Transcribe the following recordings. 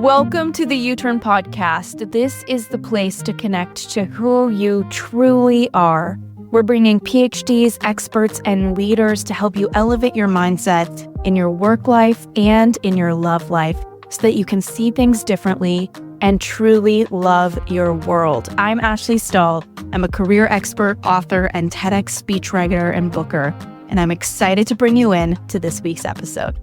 Welcome to the U-Turn Podcast. This is the place to connect to who you truly are. We're bringing PhDs, experts, and leaders to help you elevate your mindset in your work life and in your love life so that you can see things differently and truly love your world. I'm Ashley Stahl. I'm a career expert, author, and TEDx speechwriter and booker, and I'm excited to bring you in to this week's episode.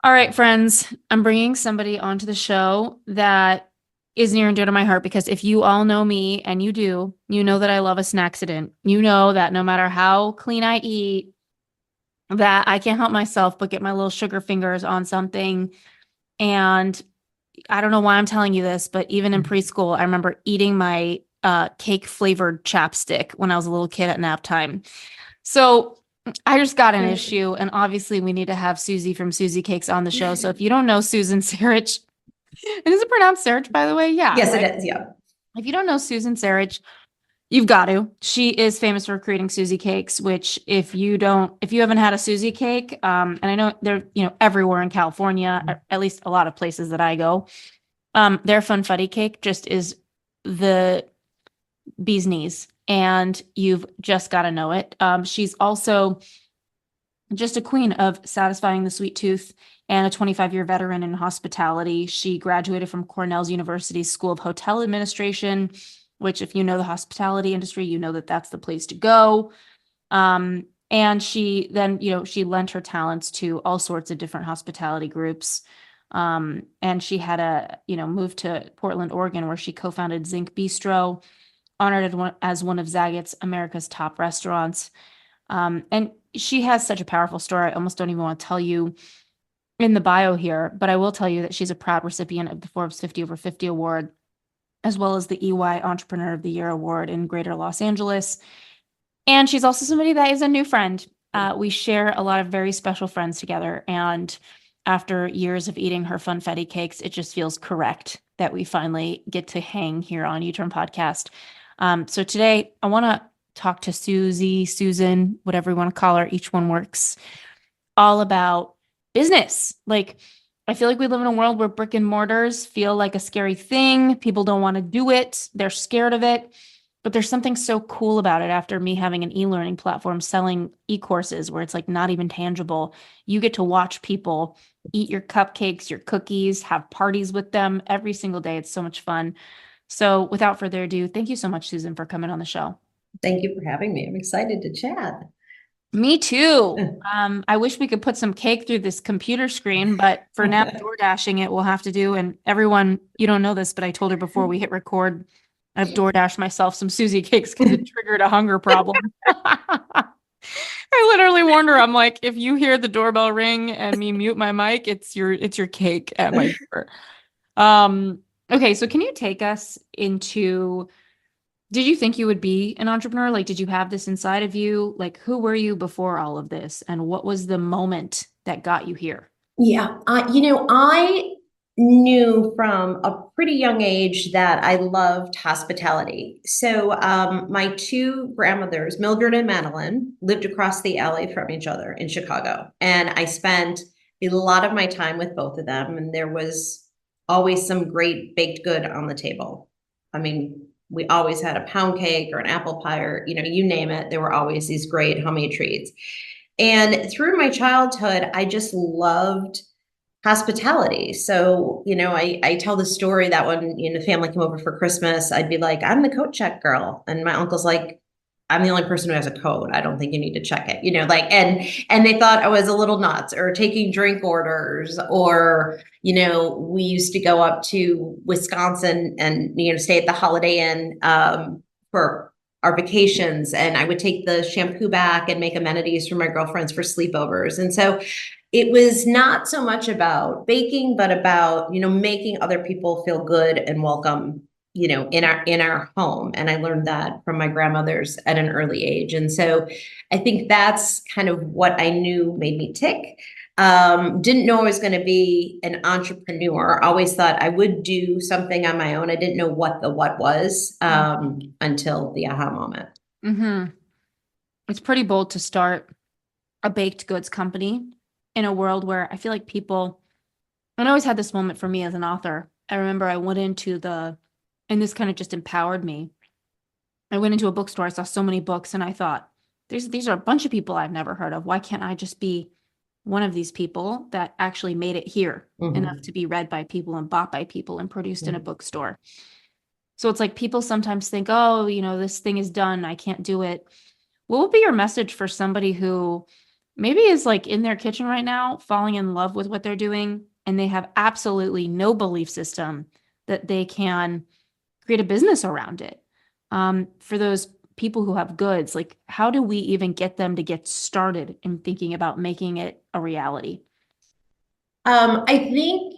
All right, friends, I'm bringing somebody onto the show that is near and dear to my heart because if you all know me, and you do, you know that I love a snackcident. You know that no matter how clean I eat, that I can't help myself but get my little sugar fingers on something. And I don't know why I'm telling you this, but even in preschool, I remember eating my cake flavored chapstick when I was a little kid at nap time. So I just got an issue, and obviously we need to have Susie from SusieCakes on the show. So if you don't know Susan Sarich, and is it pronounced Sarich, by the way? Yeah. Yes, right? it is. Yeah. If you don't know Susan Sarich, you've got to. She is famous for creating SusieCakes, which if you haven't had a Susie cake, and I know they're, everywhere in California, at least a lot of places that I go, their funfetti cake just is the bee's knees. And you've just got to know it. She's also just a queen of satisfying the sweet tooth and a 25-year veteran in hospitality. She graduated from Cornell's University School of Hotel Administration, which if you know the hospitality industry, you know that that's the place to go. And she then, she lent her talents to all sorts of different hospitality groups. And she had moved to Portland, Oregon, where she co-founded Zinc Bistro, honored as one of Zagat's America's top restaurants. And she has such a powerful story. I almost don't even want to tell you in the bio here, but I will tell you that she's a proud recipient of the Forbes 50 Over 50 award, as well as the EY Entrepreneur of the Year award in Greater Los Angeles. And she's also somebody that is a new friend. We share a lot of very special friends together. And after years of eating her funfetti cakes, it just feels correct that we finally get to hang here on U-Turn Podcast. So today I want to talk to Susan, whatever you want to call her, each one works, all about business. Like, I feel like we live in a world where brick and mortars feel like a scary thing. People don't want to do it. They're scared of it. But there's something so cool about it after me having an e-learning platform selling e-courses where it's like not even tangible. You get to watch people eat your cupcakes, your cookies, have parties with them every single day. It's so much fun. So without further ado, thank you so much, Susan, for coming on the show. Thank you for having me. I'm excited to chat. Me too. I wish we could put some cake through this computer screen, but for now, door dashing it, we'll have to do. And everyone, you don't know this, but I told her before we hit record, I've door dashed myself some SusieCakes because it triggered a hunger problem. I literally warned her. I'm like, if you hear the doorbell ring and me mute my mic, it's your cake at my door. Okay, so can you take us into, did you think you would be an entrepreneur? Like, did you have this inside of you? Like, who were you before all of this? And what was the moment that got you here? Yeah, I knew from a pretty young age that I loved hospitality. So my two grandmothers, Mildred and Madeline, lived across the alley from each other in Chicago. And I spent a lot of my time with both of them. And there was always some great baked good on the table. I mean, we always had a pound cake or an apple pie or, you name it. There were always these great homemade treats. And through my childhood, I just loved hospitality. So, I tell the story that when, the family came over for Christmas, I'd be like, I'm the coat check girl. And my uncle's like, I'm the only person who has a code. I don't think you need to check it, and they thought I was a little nuts or taking drink orders or, we used to go up to Wisconsin and, stay at the Holiday Inn for our vacations. And I would take the shampoo back and make amenities for my girlfriends for sleepovers. And so it was not so much about baking, but about, making other people feel good and welcome, in our home. And I learned that from my grandmothers at an early age. And so I think that's kind of what I knew made me tick. Didn't know I was going to be an entrepreneur. Always thought I would do something on my own. I didn't know what the what was until the aha moment. Mm-hmm. it's pretty bold to start a baked goods company in a world where I feel like people, and I always had this moment for me as an author. I remember I went into and this kind of just empowered me. I went into a bookstore, I saw so many books, and I thought, these are a bunch of people I've never heard of. Why can't I just be one of these people that actually made it here enough to be read by people and bought by people and produced in a bookstore? So it's like people sometimes think, oh, this thing is done, I can't do it. What would be your message for somebody who maybe is like in their kitchen right now, falling in love with what they're doing, and they have absolutely no belief system that they can create a business around it? For those people who have goods, like how do we even get them to get started in thinking about making it a reality? I think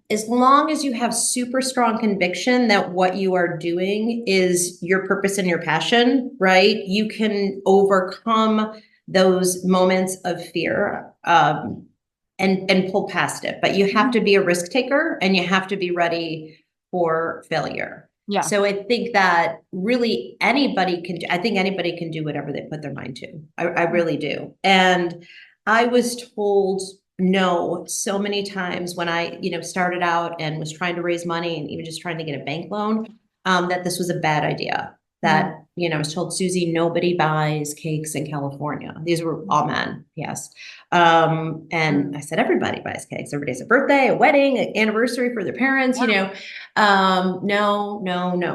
as long as you have super strong conviction that what you are doing is your purpose and your passion, right? You can overcome those moments of fear, and pull past it. But you have to be a risk taker, and you have to be ready for failure. Yeah. So I think that really anybody can do, I think anybody can do whatever they put their mind to. I really do. And I was told no so many times when I, started out and was trying to raise money and even just trying to get a bank loan, that this was a bad idea. That, I was told, Susie, nobody buys cakes in California. These were all men, yes. And I said, everybody buys cakes. Everybody has a birthday, a wedding, an anniversary for their parents, no,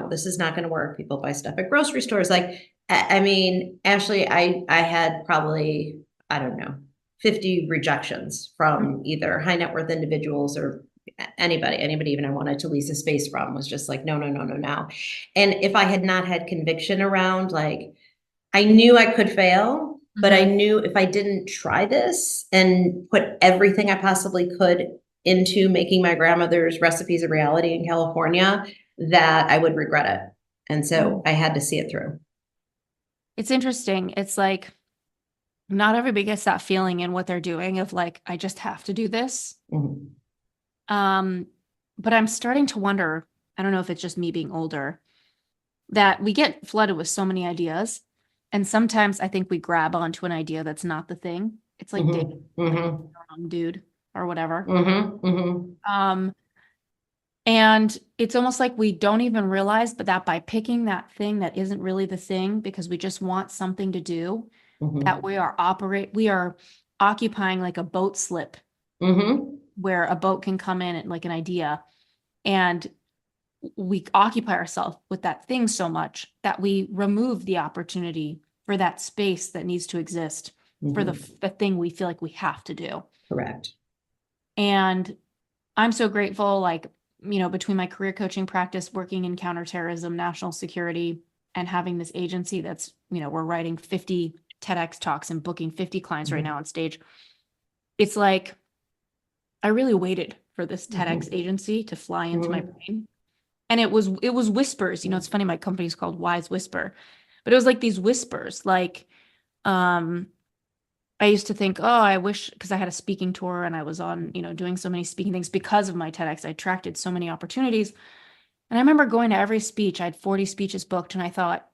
this is not going to work. People buy stuff at grocery stores. Like, I mean, Ashley, I had probably, I don't know, 50 rejections from either high net worth individuals or anybody even I wanted to lease a space from was just like, no. And if I had not had conviction around, like, I knew I could fail, but I knew if I didn't try this and put everything I possibly could into making my grandmother's recipes a reality in California, that I would regret it. And so I had to see it through. It's interesting. It's like not everybody gets that feeling in what they're doing of like, I just have to do this. But I'm starting to wonder, I don't know if it's just me being older, that we get flooded with so many ideas. And sometimes I think we grab onto an idea that's not the thing. It's like dating, like the wrong dude or whatever. And it's almost like we don't even realize, but that by picking that thing that isn't really the thing, because we just want something to do, that we are occupying like a boat slip, where a boat can come in and like an idea, and we occupy ourselves with that thing so much that we remove the opportunity for that space that needs to exist for the thing we feel like we have to do. Correct. And I'm so grateful, like, between my career coaching practice, working in counterterrorism, national security, and having this agency that's, we're writing 50 TEDx talks and booking 50 clients right now on stage. It's like, I really waited for this TEDx agency to fly into my brain. And it was whispers. It's funny, my company's called Wise Whisper, but it was like these whispers, like, I used to think, oh, I wish, because I had a speaking tour and I was on, doing so many speaking things because of my TEDx, I attracted so many opportunities. And I remember going to every speech, I had 40 speeches booked, and I thought,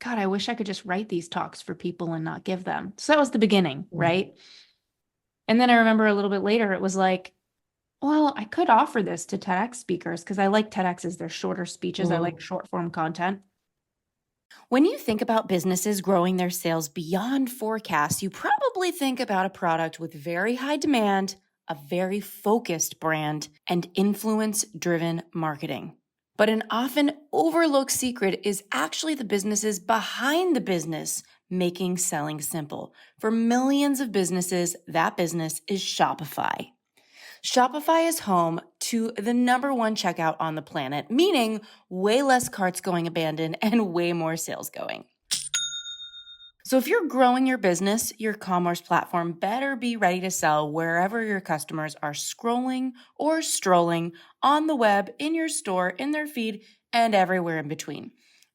God, I wish I could just write these talks for people and not give them. So that was the beginning, right? And then I remember a little bit later, it was like, well, I could offer this to TEDx speakers because I like TEDx's, they're shorter speeches. I like short form content. When you think about businesses growing their sales beyond forecasts, you probably think about a product with very high demand, a very focused brand, and influence-driven marketing. But an often overlooked secret is actually the businesses behind the business making selling simple. For millions of businesses, that business is Shopify. Shopify is home to the #1 checkout on the planet, meaning way less carts going abandoned and way more sales going. So if you're growing your business, your commerce platform better be ready to sell wherever your customers are scrolling or strolling on the web, in your store, in their feed, and everywhere in between.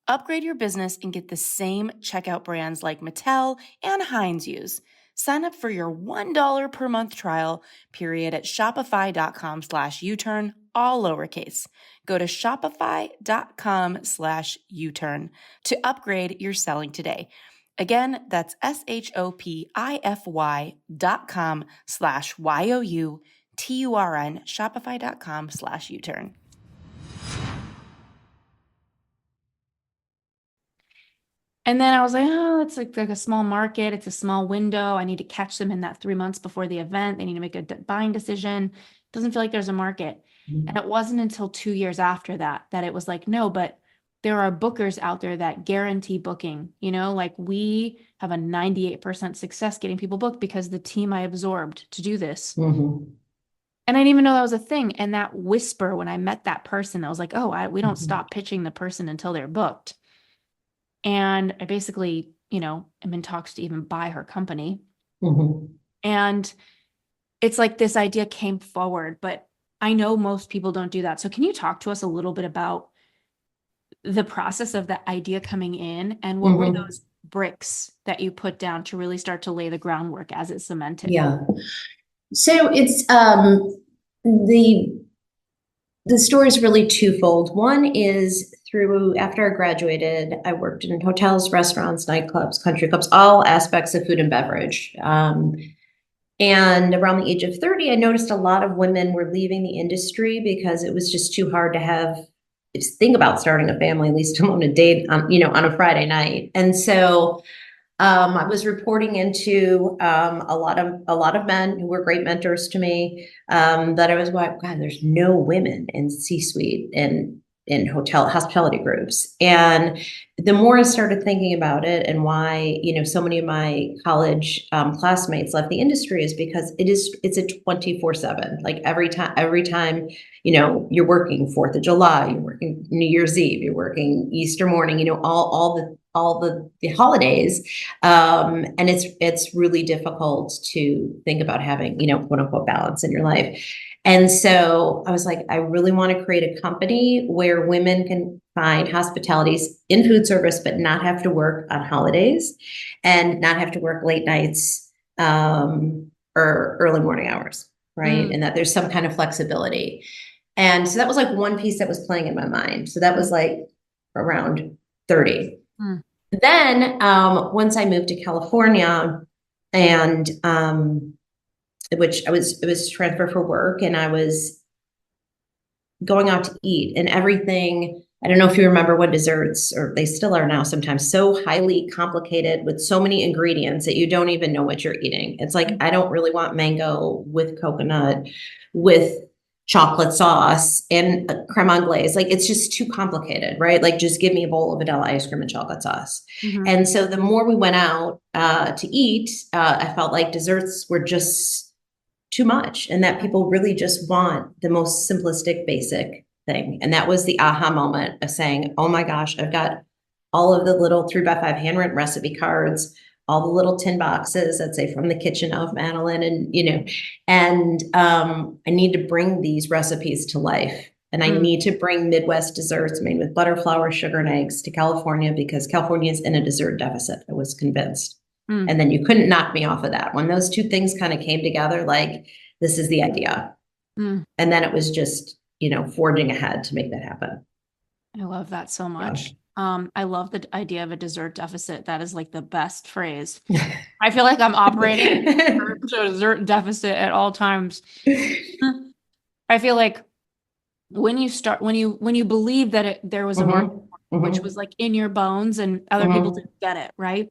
Upgrade your business and get the same checkout brands like Mattel and Heinz use. Sign up for your $1 per month trial period at shopify.com/U-turn, all lowercase. Go to shopify.com/U-turn to upgrade your selling today. Again, that's shopify.com/YOUTURN, shopify.com/U-turn. And then I was like, oh, it's like a small market. It's a small window. I need to catch them in that 3 months before the event. They need to make a buying decision. Doesn't feel like there's a market. And it wasn't until 2 years after that it was like, no, but there are bookers out there that guarantee booking. Like we have a 98% success getting people booked because the team I absorbed to do this. Mhm. And I didn't even know that was a thing. And that whisper, when I met that person, I was like, oh, we don't stop pitching the person until they're booked. And I basically, am in talks to even buy her company. Mhm. And it's like this idea came forward, but I know most people don't do that. So can you talk to us a little bit about the process of that idea coming in and what were Mhm. those bricks that you put down to really start to lay the groundwork as it cemented? Yeah. So it's the story is really twofold. One is after I graduated, I worked in hotels, restaurants, nightclubs, country clubs, all aspects of food and beverage. And around the age of 30, I noticed a lot of women were leaving the industry because it was just too hard to think about starting a family, at least on a date, on a Friday night. And so I was reporting into a lot of men who were great mentors to me. That I was like, God, there's no women in C-suite and in hospitality groups. And the more I started thinking about it and why, so many of my college classmates left the industry is because it's a 24/7. Like every time, you're working 4th of July, you're working New Year's Eve, you're working Easter morning, all the holidays. And it's really difficult to think about having, quote unquote balance in your life. And so I was like, I really want to create a company where women can find hospitalities in food service, but not have to work on holidays and not have to work late nights, or early morning hours. Right. And that there's some kind of flexibility. And so that was like one piece that was playing in my mind. So that was like around 30. Then once I moved to California and which it was transferred for work, and I was going out to eat and everything. I don't know if you remember what desserts, or they still are now sometimes, so highly complicated with so many ingredients that you don't even know what you're eating. It's like, I don't really want mango with coconut, with chocolate sauce and creme anglaise. Like, it's just too complicated, right? Like, just give me a bowl of vanilla ice cream and chocolate sauce. And so the more we went out to eat, I felt like desserts were just too much, and that people really just want the most simplistic, basic thing. And that was the aha moment of saying, oh my gosh, I've got all of the little 3x5 handwritten recipe cards, all the little tin boxes that say from the kitchen of Madeline, and I need to bring these recipes to life. And I need to bring Midwest desserts made with butter, flour, sugar, and eggs to California, because California is in a dessert deficit. I was convinced. And then you couldn't knock me off of that. When those two things kind of came together, like, this is the idea. And then it was just, forging ahead to make that happen. I love that so much. I love the idea of a dessert deficit. That is like the best phrase. I feel like I'm operating a dessert deficit at all times. I feel like when you believe that there was a market, which was like in your bones and other people didn't get it, right?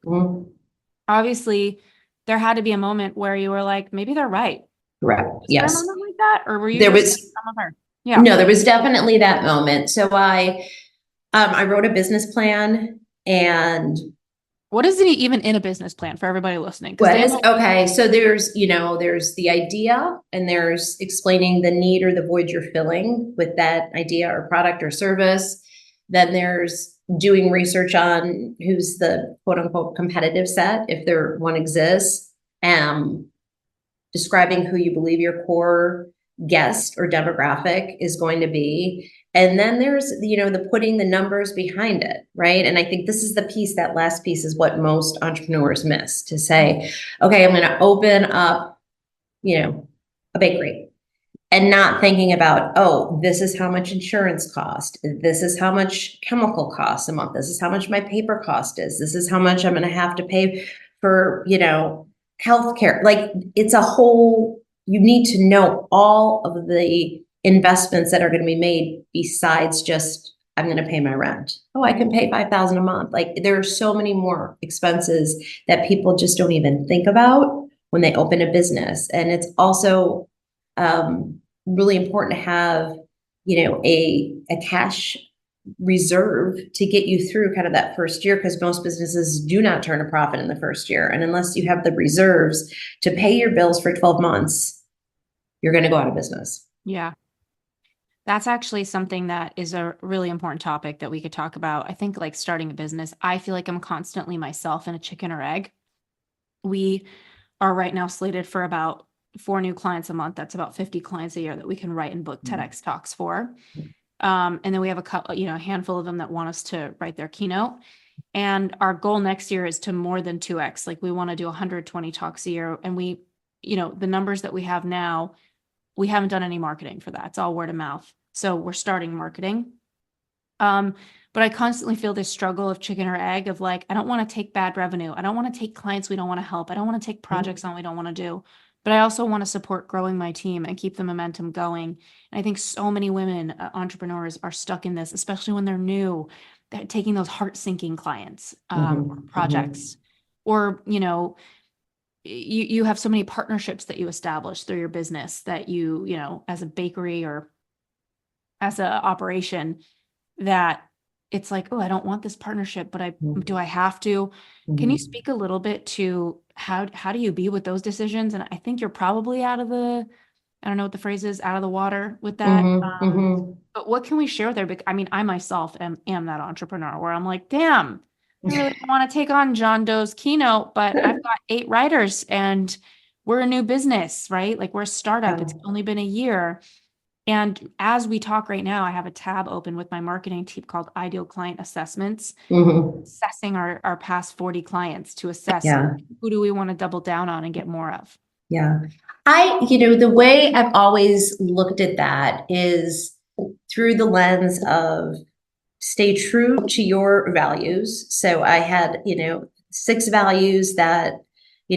Obviously, there had to be a moment where you were like, maybe they're right. Correct. Was there a moment like that, or were you There just was like, some of her? Yeah. No, there was definitely that moment. So I wrote a business plan. And what is it even in a business plan for everybody listening? Okay, so there's the idea, and there's explaining the need or the void you're filling with that idea or product or service. Then there's doing research on who's the quote unquote competitive set, if there one exists, describing who you believe your core guest or demographic is going to be. And then there's, the putting the numbers behind it, right? And I think this is that last piece is what most entrepreneurs miss, to say, okay, I'm going to open up, a bakery. and not thinking about, oh, this is how much insurance cost. This is how much chemical costs a month. This is how much my paper cost is. This is how much I'm going to have to pay for, healthcare. Like it's a whole, you need to know all of the investments that are going to be made besides just, I'm going to pay my rent. Oh, I can pay $5,000 a month. Like there are so many more expenses that people just don't even think about when they open a business. And it's also, really important to have, a cash reserve to get you through kind of that first year, because most businesses do not turn a profit in the first year. And unless you have the reserves to pay your bills for 12 months, you're going to go out of business. Yeah. That's actually something that is a really important topic that we could talk about. I think like starting a business, I feel like I'm constantly myself in a chicken or egg. We are right now slated for about 4 new clients a month. That's about 50 clients a year that we can write and book TEDx talks for. And then we have a couple, a handful of them that want us to write their keynote. And our goal next year is to more than 2x. Like we want to do 120 talks a year. And we, the numbers that we have now, we haven't done any marketing for that. It's all word of mouth. So we're starting marketing. But I constantly feel this struggle of chicken or egg of like, I don't want to take bad revenue. I don't want to take clients we don't want to help. I don't want to take projects on we don't want to do. But I also want to support growing my team and keep the momentum going. And I think so many women entrepreneurs are stuck in this, especially when they're new. They're taking those heart-sinking clients or projects, or you have so many partnerships that you establish through your business that you as a bakery or as a operation, that it's like, oh, I don't want this partnership, but do I have to? Can you speak a little bit to how do you be with those decisions? And I think you're probably out of the, I don't know what the phrase is, out of the water with that. But what can we share there? I mean, I myself am that entrepreneur where I'm like, damn, I really don't want to take on John Doe's keynote, but I've got 8 writers and we're a new business, right? Like we're a startup. It's only been a year. And as we talk right now, I have a tab open with my marketing team called Ideal Client Assessments, assessing our past 40 clients to assess who do we want to double down on and get more of. Yeah. The way I've always looked at that is through the lens of stay true to your values. So I had, 6 values that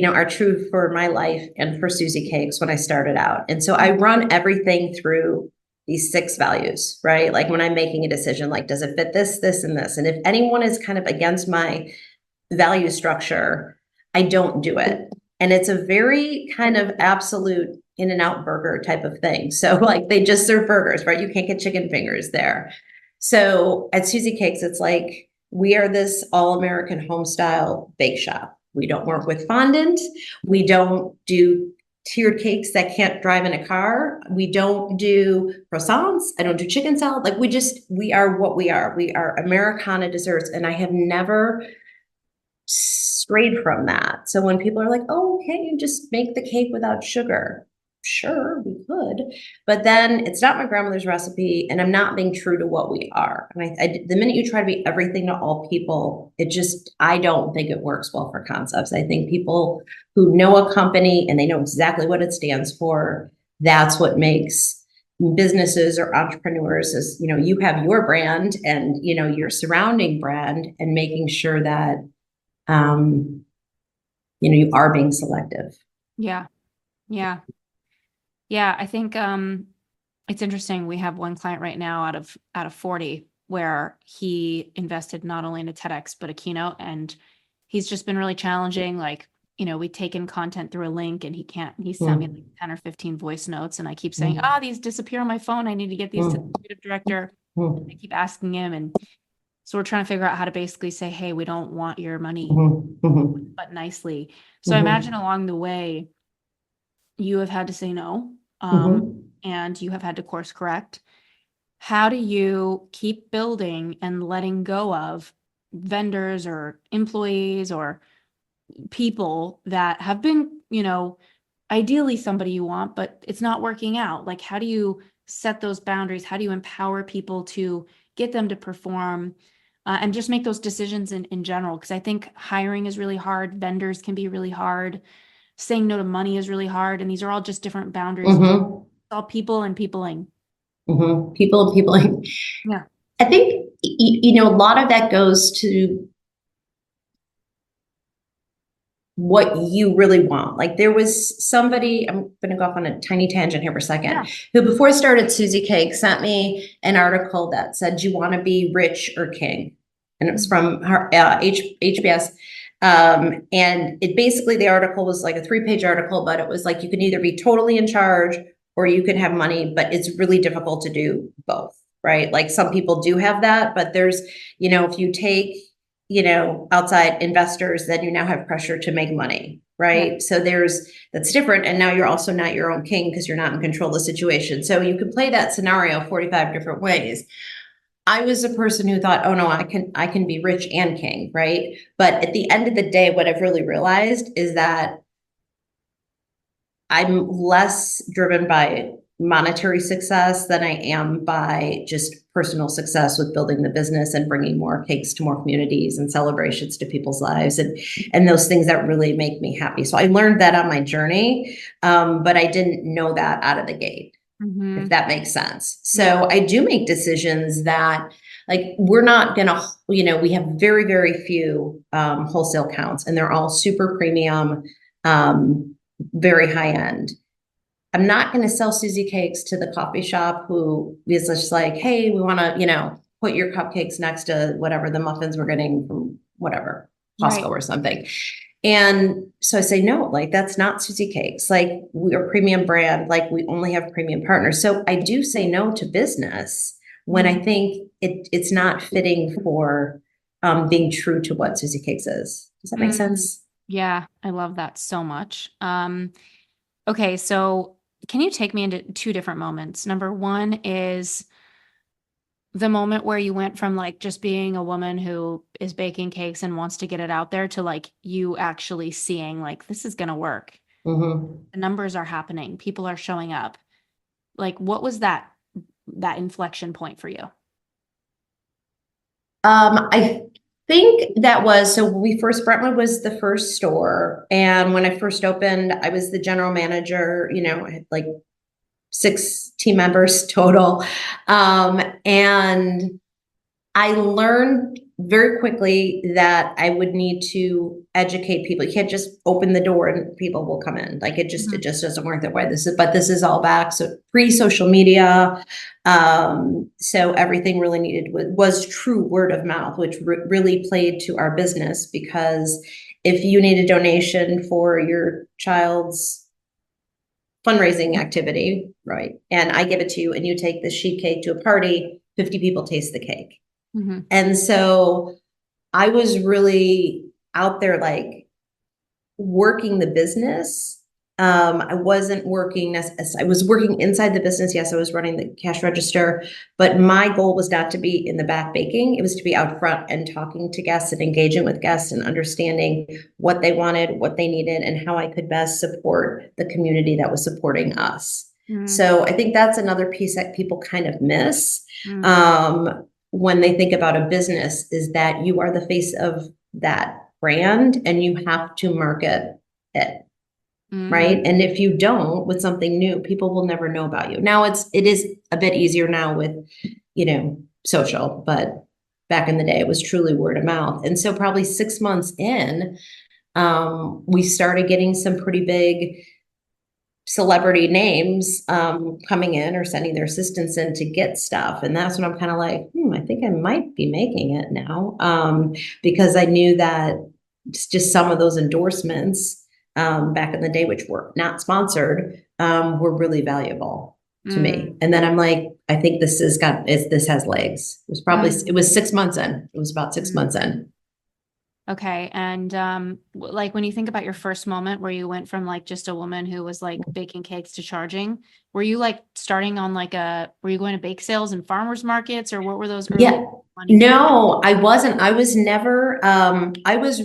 are true for my life and for SusieCakes when I started out. And so I run everything through these 6 values, right? Like when I'm making a decision, like, does it fit this, this, and this? And if anyone is kind of against my value structure, I don't do it. And it's a very kind of absolute In-N-Out burger type of thing. So like they just serve burgers, right? You can't get chicken fingers there. So at SusieCakes, it's like, we are this all-American home style bake shop. We don't work with fondant. We don't do tiered cakes that can't drive in a car. We don't do croissants. I don't do chicken salad. Like we are what we are. We are Americana desserts. And I have never strayed from that. So when people are like, oh, can you just make the cake without sugar? Sure, we could, but then it's not my grandmother's recipe and I'm not being true to what we are. And the minute you try to be everything to all people, I don't think it works well for concepts. I think people who know a company and they know exactly what it stands for, that's what makes businesses or entrepreneurs is, you have your brand and, your surrounding brand, and making sure that, you are being selective. Yeah. Yeah. Yeah, I think it's interesting. We have one client right now out of 40 where he invested not only in a TEDx but a keynote, and he's just been really challenging. Like, we take in content through a link and he sent me like 10 or 15 voice notes, and I keep saying, these disappear on my phone. I need to get these to the creative director. I keep asking him, and so we're trying to figure out how to basically say, hey, we don't want your money, but nicely. So I imagine along the way, you have had to say no, and you have had to course correct. How do you keep building and letting go of vendors or employees or people that have been, ideally somebody you want, but it's not working out? Like, how do you set those boundaries? How do you empower people to get them to perform and just make those decisions in general? Because I think hiring is really hard. Vendors can be really hard. Saying no to money is really hard. And these are all just different boundaries. all people and peopling. People. Yeah. I think, a lot of that goes to what you really want. Like there was somebody, I'm going to go off on a tiny tangent here for a second, Yeah. who before I started SusieCakes sent me an article that said, "Do you want to be rich or king?" And it was from her HBS. And it basically, the article was like a 3-page article, but it was like, you can either be totally in charge or you can have money, but it's really difficult to do both, right? Like some people do have that, but there's, if you take, outside investors, then you now have pressure to make money, right? So that's different. And now you're also not your own king because you're not in control of the situation. So you can play that scenario 45 different ways. I was a person who thought, oh no, I can be rich and king, right? But at the end of the day, what I've really realized is that I'm less driven by monetary success than I am by just personal success with building the business and bringing more cakes to more communities and celebrations to people's lives and those things that really make me happy. So I learned that on my journey, but I didn't know that out of the gate, if that makes sense. So I do make decisions that, like, we're not gonna, we have very, very few wholesale counts, and they're all super premium, very high end. I'm not going to sell SusieCakes to the coffee shop who is just like, hey, we want to, put your cupcakes next to whatever the muffins we're getting from whatever, Costco or something. And so I say, no, like, that's not SusieCakes. Like, we're a premium brand. Like, we only have premium partners. So I do say no to business when I think it's not fitting for being true to what SusieCakes is. Does that make sense? Yeah, I love that so much. Okay, so can you take me into 2 different moments? Number 1 is the moment where you went from like just being a woman who is baking cakes and wants to get it out there to like you actually seeing like this is going to work. The numbers are happening. People are showing up. Like, what was that inflection point for you? I think that was, so Brentwood was the first store. And when I first opened, I was the general manager, I had like 6 team members total. And I learned very quickly that I would need to educate people. You can't just open the door and people will come in. Like it just doesn't work that way. This is all back. So pre-social media. So everything really needed was true word of mouth, which really played to our business, because if you need a donation for your child's fundraising activity, right, and I give it to you and you take the sheet cake to a party, 50 people taste the cake. And so I was really out there, like, working the business. I wasn't working I was working inside the business. Yes, I was running the cash register, but my goal was not to be in the back baking. It was to be out front and talking to guests and engaging with guests and understanding what they wanted, what they needed, and how I could best support the community that was supporting us. So I think that's another piece that people kind of miss. When they think about a business, is that you are the face of that brand and you have to market it, right? And if you don't, with something new, people will never know about you. Now it is a bit easier now with, social, but back in the day it was truly word of mouth. And so probably 6 months in, we started getting some pretty big celebrity names coming in or sending their assistants in to get stuff. And that's when I'm kind of like, I think I might be making it now, because I knew that just some of those endorsements back in the day, which were not sponsored, were really valuable to me. And then I'm like, I think this has legs. It was 6 months in. It was about 6 months in. Okay. And like when you think about your first moment where you went from like just a woman who was like baking cakes to charging, were you like starting on like were you going to bake sales and farmers markets, or what were those early money? No, I wasn't. I was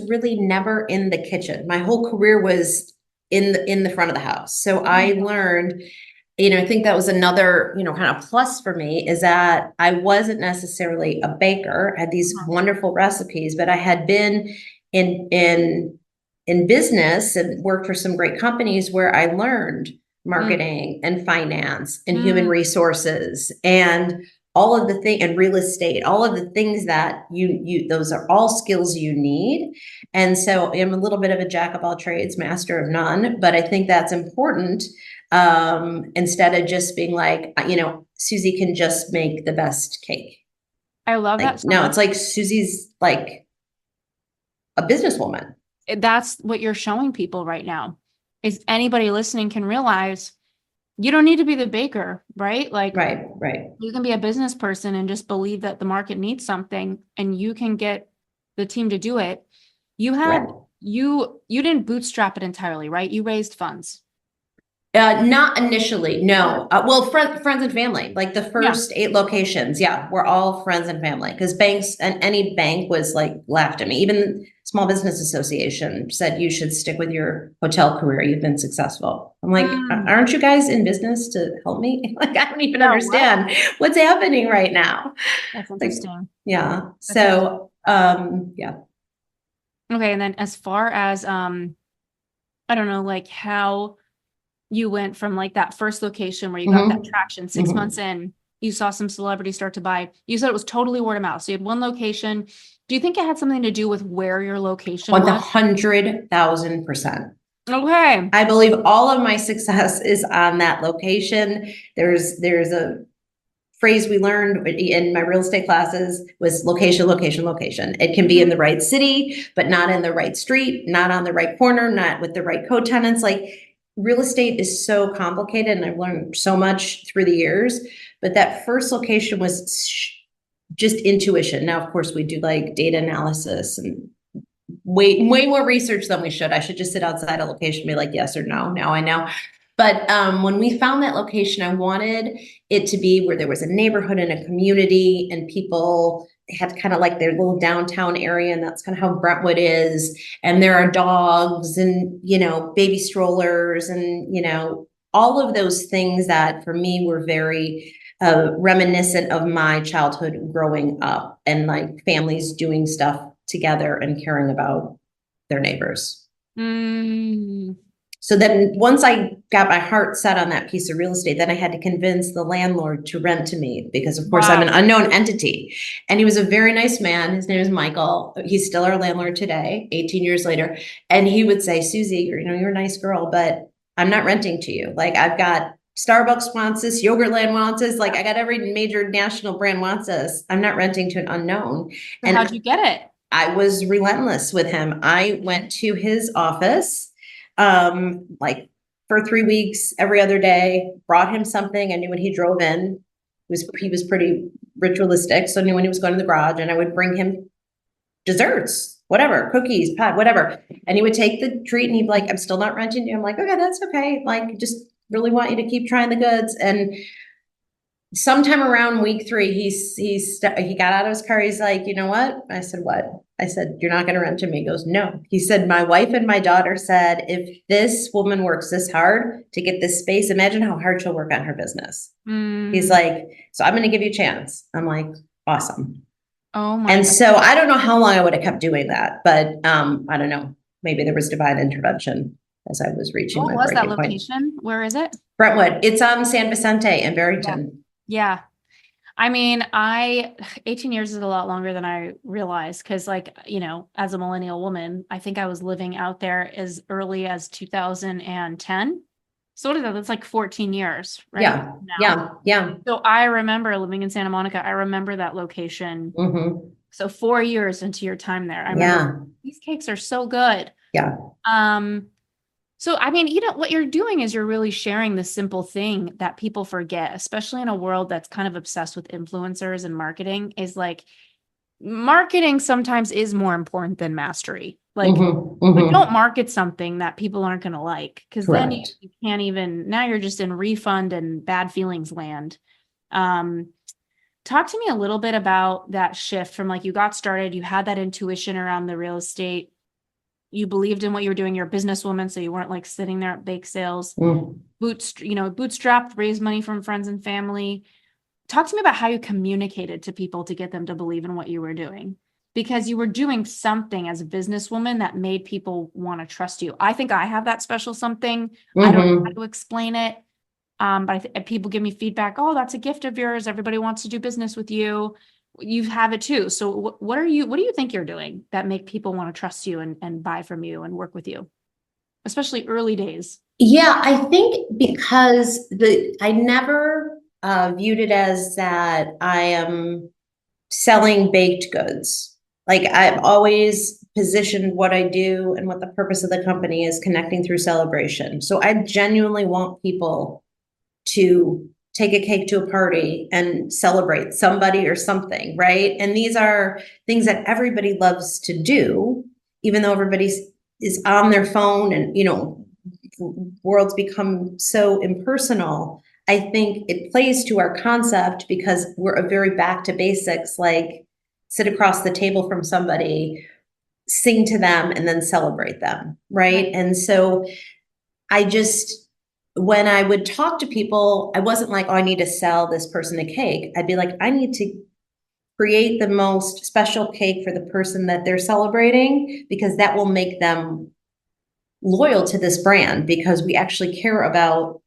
really never in the kitchen. My whole career was in the front of the house. So I learned, I think that was another, kind of plus for me, is that I wasn't necessarily a baker. I had these wonderful recipes, but I had been in business and worked for some great companies where I learned marketing and finance and human resources and all of the thing and real estate, all of the things that those are all skills you need. And so I'm a little bit of a jack of all trades, master of none, but I think that's important. Instead of just being like, Susie can just make the best cake. I love Like, that so no, much. it's like Susie's like a businesswoman. That's what you're showing people right now. Is anybody listening can realize you don't need to be the baker, right? Like, Right. you can be a business person and just believe that the market needs something and you can get the team to do it. You had, Right. you didn't bootstrap it entirely, right? You raised funds. Not initially, no. Well, friends and family, like the first 8 locations. Yeah, we're all friends and family because banks and any bank was like laughed at me. Even Small Business Association said you should stick with your hotel career. You've been successful. I'm like, aren't you guys in business to help me? Like, I don't even understand what's happening right now. That's interesting. Like, yeah. So, yeah. Okay. And then as far as, I don't know, like how you went from like that first location where you got that traction 6 months in, you saw some celebrities start to buy. You said it was totally word of mouth. So you had one location. Do you think it had something to do with where your location was? 100,000%. Okay. I believe all of my success is on that location. There's a phrase we learned in my real estate classes was location, location, location. It can be in the right city, but not in the right street, not on the right corner, not with the right co-tenants. Like, real estate is so complicated and I've learned so much through the years, but that first location was just intuition. Now, of course, we do like data analysis and way more research than we should. I should just sit outside a location and be like, yes or no. Now I know. But when we found that location, I wanted it to be where there was a neighborhood and a community and people had kind of like their little downtown area. And that's kind of how Brentwood is. And there are dogs and, baby strollers and, all of those things that for me were very reminiscent of my childhood growing up and like families doing stuff together and caring about their neighbors. So then once I got my heart set on that piece of real estate, then I had to convince the landlord to rent to me because of course I'm an unknown entity. And he was a very nice man. His name is Michael. He's still our landlord today, 18 years later. And he would say, Susie, you're a nice girl, but I'm not renting to you. Like, I've got Starbucks wants this, Yogurtland wants this. Like, I got every major national brand wants this. I'm not renting to an unknown. And how'd you get it? I was relentless with him. I went to his office, like for 3 weeks, every other day, brought him something. I knew when he drove in, he was pretty ritualistic. So I knew when he was going to the garage, and I would bring him desserts, whatever, cookies, pie, whatever. And he would take the treat and he'd be like, I'm still not renting you. I'm like, okay, that's okay. Like, just really want you to keep trying the goods. And sometime around week 3, he got out of his car. He's like, you know what? I said, what? I said, you're not going to rent to me. He goes, no. He said, my wife and my daughter said, if this woman works this hard to get this space, imagine how hard she'll work on her business. He's like, so I'm going to give you a chance. I'm like, awesome. Oh my And God. so I don't know how long I would have kept doing that, but I don't know. Maybe there was divine intervention as I was reaching my breaking point. What was that location? Where is it? Brentwood. It's on San Vicente in Barrington. Yeah. I mean, 18 years is a lot longer than I realized. Cause like, as a millennial woman, I think I was living out there as early as 2010. So what is that? That's like 14 years, right? Yeah. Now. Yeah. So I remember living in Santa Monica. I remember that location. So 4 years into your time there, I remember these cakes are so good. Yeah. So, I mean, what you're doing is you're really sharing the simple thing that people forget, especially in a world that's kind of obsessed with influencers and marketing, is like marketing sometimes is more important than mastery. Like, we don't market something that people aren't going to like, because then you can't even, now you're just in refund and bad feelings land. Talk to me a little bit about that shift from like you got started, you had that intuition around the real estate. You believed in what you were doing. You're a businesswoman, so you weren't like sitting there at bake sales, bootstrapped, raised money from friends and family. Talk to me about how you communicated to people to get them to believe in what you were doing. because you were doing something as a businesswoman that made people want to trust you. I think I have that special something. I don't know how to explain it. But people give me feedback. Oh, that's a gift of yours. Everybody wants to do business with you. You have it too. So what do you think you're doing that make people want to trust you and buy from you and work with you, especially early days? Yeah, I think because I never viewed it as that I am selling baked goods. Like I've always positioned what I do and what the purpose of the company is connecting through celebration. So I genuinely want people to take a cake to a party and celebrate somebody or something, right? And these are things that everybody loves to do, even though is on their phone and, worlds become so impersonal. I think it plays to our concept because we're a very back to basics, like sit across the table from somebody, sing to them, and then celebrate them, right? And so when I would talk to people, I wasn't like, oh, I need to sell this person a cake. I'd be like, I need to create the most special cake for the person that they're celebrating, because that will make them loyal to this brand, because we actually care about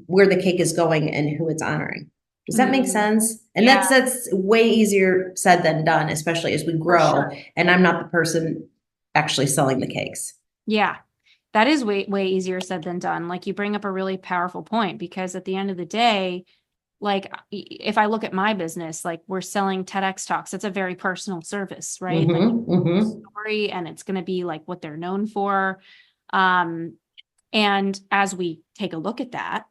where the cake is going and who it's honoring. Does that make sense? And Yeah. that's way easier said than done, especially as we grow. Sure. And I'm not the person actually selling the cakes. Yeah. That is way easier said than done. Like, you bring up a really powerful point, because at the end of the day, like, if I look at my business, like, we're selling TEDx talks. It's a very personal service, right? Like, story, and it's going to be like what they're known for. And as we take a look at that,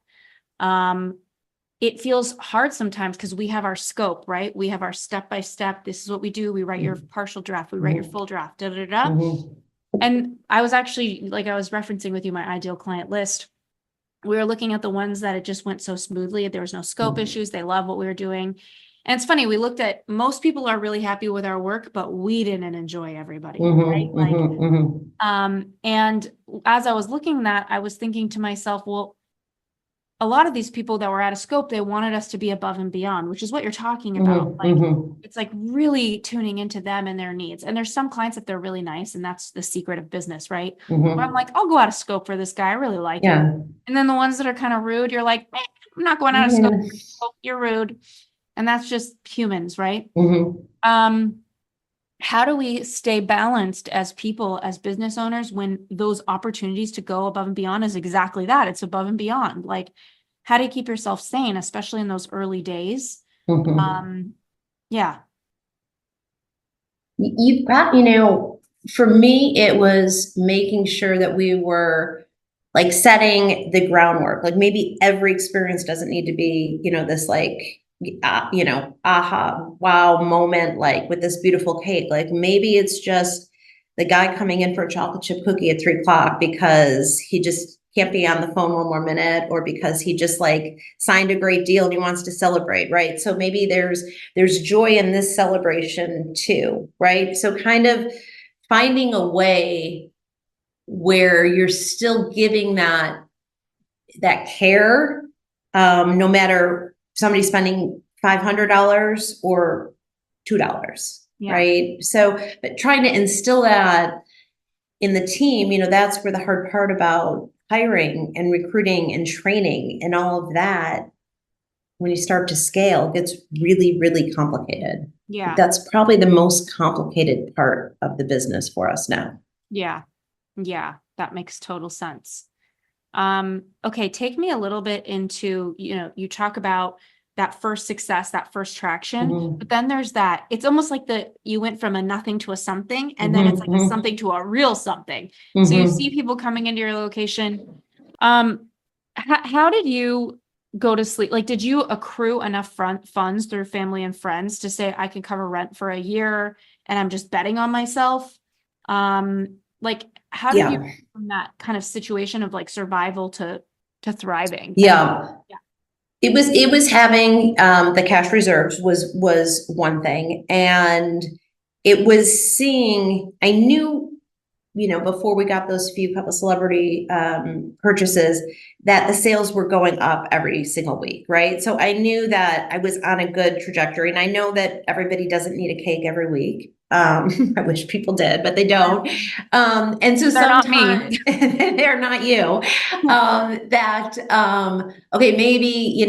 it feels hard sometimes because we have our scope, right? We have our step-by-step. This is what we do. We write your partial draft. We write your full draft, da, da, da, da. And I was actually, like I was referencing with you, my ideal client list. We were looking at the ones that it just went so smoothly. There was no scope issues. They love what we were doing. And it's funny, we looked at, most people are really happy with our work, but we didn't enjoy everybody, right? And as I was looking at that, I was thinking to myself, well, a lot of these people that were out of scope, they wanted us to be above and beyond, which is what you're talking about. It's like really tuning into them and their needs. And there's some clients that they're really nice, and that's the secret of business, right? But I'm like, I'll go out of scope for this guy. I really like him. And then the ones that are kind of rude, you're like, I'm not going out of scope. Oh, you're rude. And that's just humans, right? How do we stay balanced as people, as business owners, when those opportunities to go above and beyond is exactly that? It's above and beyond. Like, how do you keep yourself sane, especially in those early days? Yeah. You've got, for me, it was making sure that we were like setting the groundwork. Like, maybe every experience doesn't need to be, this like, aha, wow moment, like with this beautiful cake. Like, maybe it's just the guy coming in for a chocolate chip cookie at 3:00 because he just can't be on the phone one more minute, or because he just like signed a great deal and he wants to celebrate, right? So maybe there's joy in this celebration too, right? So kind of finding a way where you're still giving that care, no matter somebody spending $500 or $2, right? So, but trying to instill that in the team, that's where the hard part about hiring and recruiting and training and all of that, when you start to scale, gets really, really complicated. Yeah. That's probably the most complicated part of the business for us now. Yeah. Yeah. That makes total sense. Okay. Take me a little bit into, you talk about that first success, that first traction, but then there's that, it's almost like you went from a nothing to a something, and then it's like a something to a real something. So you see people coming into your location. How did you go to sleep? Like, did you accrue enough funds through family and friends to say, I can cover rent for a year and I'm just betting on myself? Like, how did you, from that kind of situation of like survival to thriving? Yeah. It was having the cash reserves was one thing. And it was seeing, I knew, before we got those couple celebrity purchases, that the sales were going up every single week, right? So I knew that I was on a good trajectory. And I know that everybody doesn't need a cake every week, I wish people did, but they don't. And so They're not me. sometimes they're not you. Okay, maybe,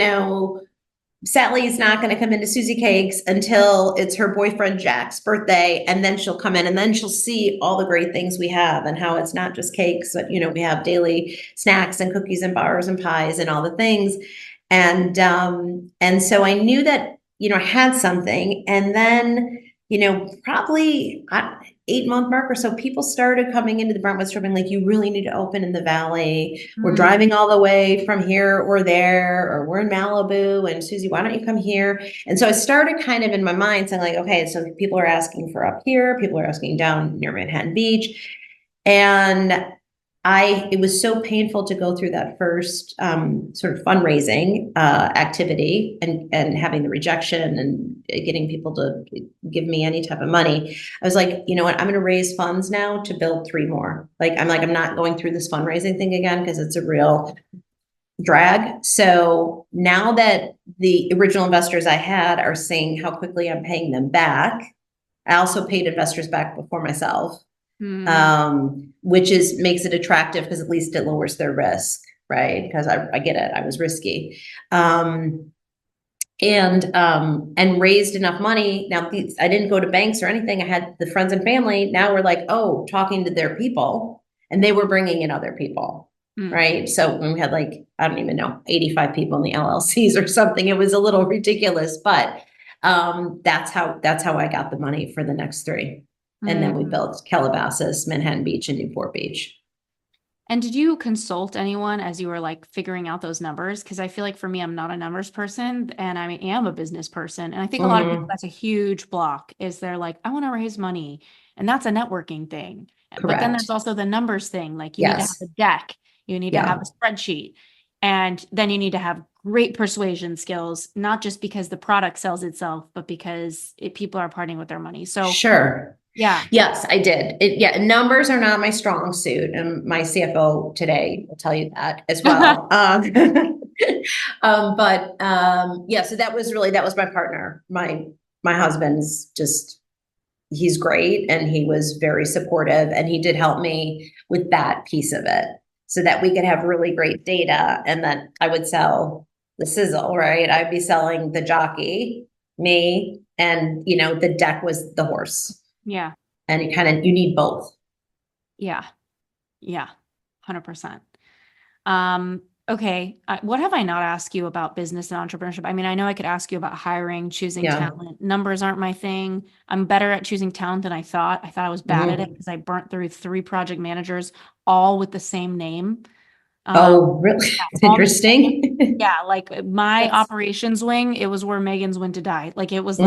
Sally's not going to come into SusieCakes until it's her boyfriend Jack's birthday, and then she'll come in and then she'll see all the great things we have and how it's not just cakes, but we have daily snacks and cookies and bars and pies and all the things. And so I knew that, I had something. And then, probably 8-month mark or so, people started coming into the Brentwood store being like, you really need to open in the Valley. We're driving all the way from here or there, or we're in Malibu, and Susie, why don't you come here? And so I started kind of in my mind saying like, okay, so people are asking for up here, people are asking down near Manhattan Beach. And it was so painful to go through that first sort of fundraising activity and having the rejection and getting people to give me any type of money. I was like, you know what, I'm going to raise funds now to build 3 more. I'm not going through this fundraising thing again because it's a real drag. So now that the original investors I had are seeing how quickly I'm paying them back, I also paid investors back before myself. Which makes it attractive because at least it lowers their risk, right? Because I get it, I was risky, and raised enough money. Now I didn't go to banks or anything. I had the friends and family. Now we're like, talking to their people, and they were bringing in other people, right? So when we had I don't even know, 85 people in the LLCs or something, it was a little ridiculous, but that's how I got the money for the next 3. And then we built Calabasas, Manhattan Beach, and Newport Beach. And did you consult anyone as you were figuring out those numbers? Because I feel like for me, I'm not a numbers person and I am a business person. And I think a lot of people, that's a huge block is they're like, I want to raise money. And that's a networking thing. Correct. But then there's also the numbers thing. You need to have a deck, you need to have a spreadsheet, and then you need to have great persuasion skills, not just because the product sells itself, but because people are parting with their money. So sure. Yeah. Yes, I did. Numbers are not my strong suit, and my CFO today will tell you that as well. So that was my partner. My husband's he's great, and he was very supportive, and he did help me with that piece of it so that we could have really great data, and then I would sell the sizzle, right? I'd be selling the jockey, me, and the deck was the horse. Yeah. And you need both. Yeah. 100%. Okay. What have I not asked you about business and entrepreneurship? I mean, I know I could ask you about hiring, choosing talent. Numbers aren't my thing. I'm better at choosing talent than I thought. I thought I was bad at it because I burnt through 3 project managers, all with the same name. Really? Interesting. Yeah, my operations wing, it was where Megan's went to die. It was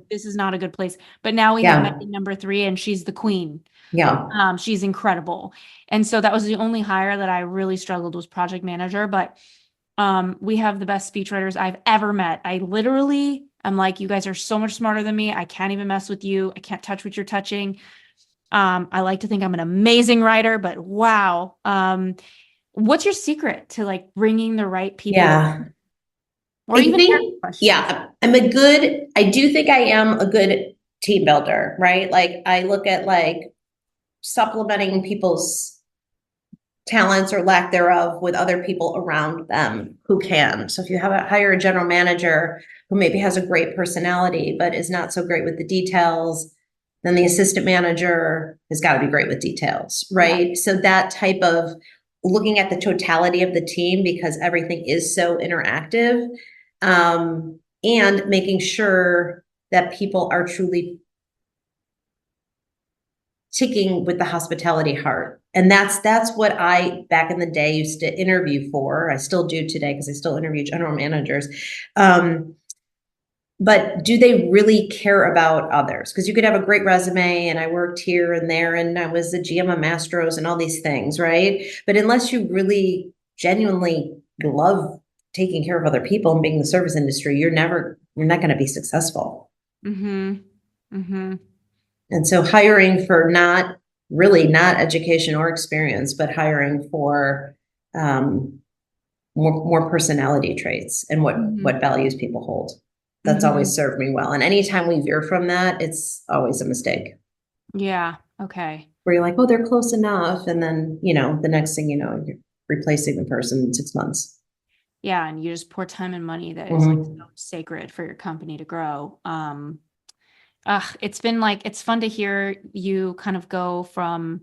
this is not a good place. But now we have Megan number 3, and she's the queen. Yeah. She's incredible. And so that was the only hire that I really struggled was project manager. But we have the best speechwriters I've ever met. I'm like, you guys are so much smarter than me. I can't even mess with you. I can't touch what you're touching. I like to think I'm an amazing writer, but wow. What's your secret to bringing the right people? Yeah. Or I even I do think I am a good team builder, right? I look at supplementing people's talents or lack thereof with other people around them who can. So if you hire a general manager who maybe has a great personality, but is not so great with the details, then the assistant manager has got to be great with details, right? Yeah. So that type of looking at the totality of the team, because everything is so interactive, and making sure that people are truly ticking with the hospitality heart. And that's what I, back in the day, used to interview for. I still do today because I still interview general managers. But do they really care about others? Because you could have a great resume, and I worked here and there, and I was the GM of Mastros and all these things, right? But unless you really genuinely love taking care of other people and being in the service industry, you're not going to be successful. Mm-hmm. Mm-hmm. And so hiring for not education or experience, but hiring for more personality traits and what values people hold. That's always served me well. And anytime we veer from that, it's always a mistake. Yeah. Okay. where you're like, oh, they're close enough. And then, the next thing you know, you're replacing the person in 6 months. Yeah. And you just pour time and money that is like so Mhm. sacred for your company to grow. It's fun to hear you kind of go from,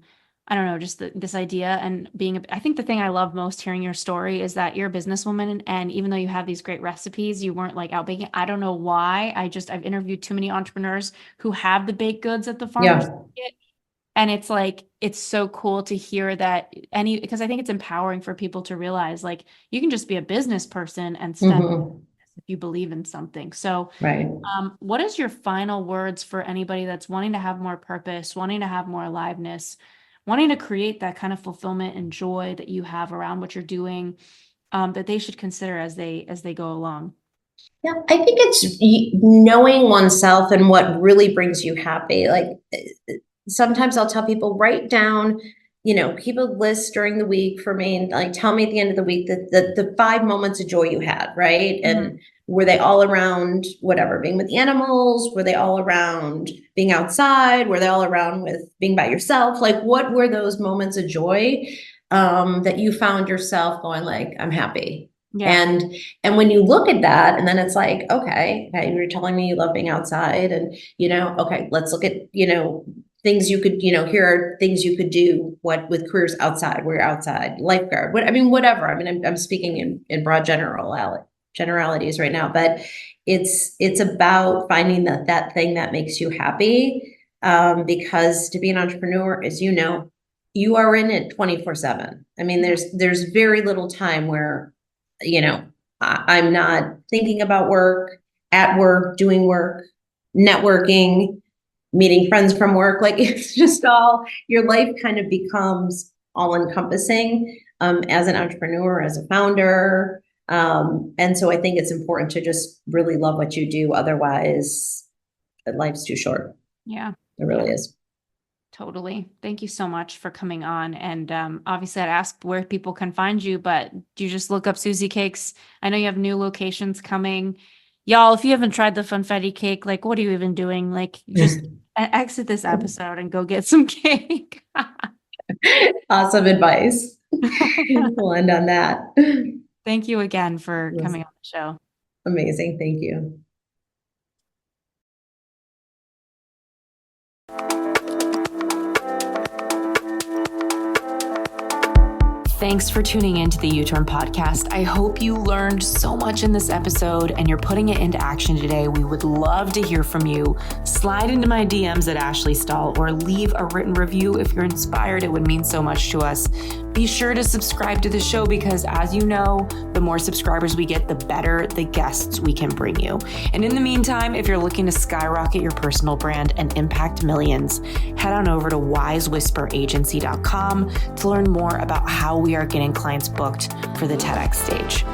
I don't know, just this idea and I think the thing I love most hearing your story is that you're a businesswoman. And even though you have these great recipes, you weren't like out baking. I don't know why. I've interviewed too many entrepreneurs who have the baked goods at the farmer's Yeah. market. And it's like, it's so cool to hear that because I think it's empowering for people to realize like you can just be a business person and step Mhm. if you believe in something. So, Right. what is your final words for anybody that's wanting to have more purpose, wanting to have more aliveness, wanting to create that kind of fulfillment and joy that you have around what you're doing, that they should consider as they go along? Yeah, I think it's knowing oneself and what really brings you happy. Like sometimes I'll tell people, write down, keep a list during the week for me, and like tell me at the end of the week that the 5 moments of joy you had, right? And were they all around whatever, being with the animals? Were they all around being outside? Were they all around with being by yourself? Like, what were those moments of joy that you found yourself going like, I'm happy? Yeah. And when you look at that, and then it's like, okay, you were telling me you love being outside, and okay, let's look at things you could, here are things you could do with careers outside, where you're outside, lifeguard, whatever. I mean, I'm speaking in broad generalities right now, but it's about finding that thing that makes you happy. Because to be an entrepreneur, as you are in it 24/7. I mean, there's very little time where I'm not thinking about work, at work, doing work, networking, meeting friends from work. Like it's just your life kind of becomes all encompassing as an entrepreneur, as a founder. And so I think it's important to just really love what you do. Otherwise, life's too short. Yeah. It really is. Totally. Thank you so much for coming on. And obviously, I'd ask where people can find you, but do you just look up SusieCakes? I know you have new locations coming. Y'all, if you haven't tried the funfetti cake, like, what are you even doing? Like, just exit this episode and go get some cake. Awesome advice. We'll end on that. Thank you again for Yes. coming on the show. Amazing. Thank you. Thanks for tuning in to the U-Turn podcast. I hope you learned so much in this episode and you're putting it into action today. We would love to hear from you. Slide into my DMs at Ashley Stahl or leave a written review if you're inspired. It would mean so much to us. Be sure to subscribe to the show because, as you know, the more subscribers we get, the better the guests we can bring you. And in the meantime, if you're looking to skyrocket your personal brand and impact millions, head on over to wisewhisperagency.com to learn more about how we are getting clients booked for the TEDx stage.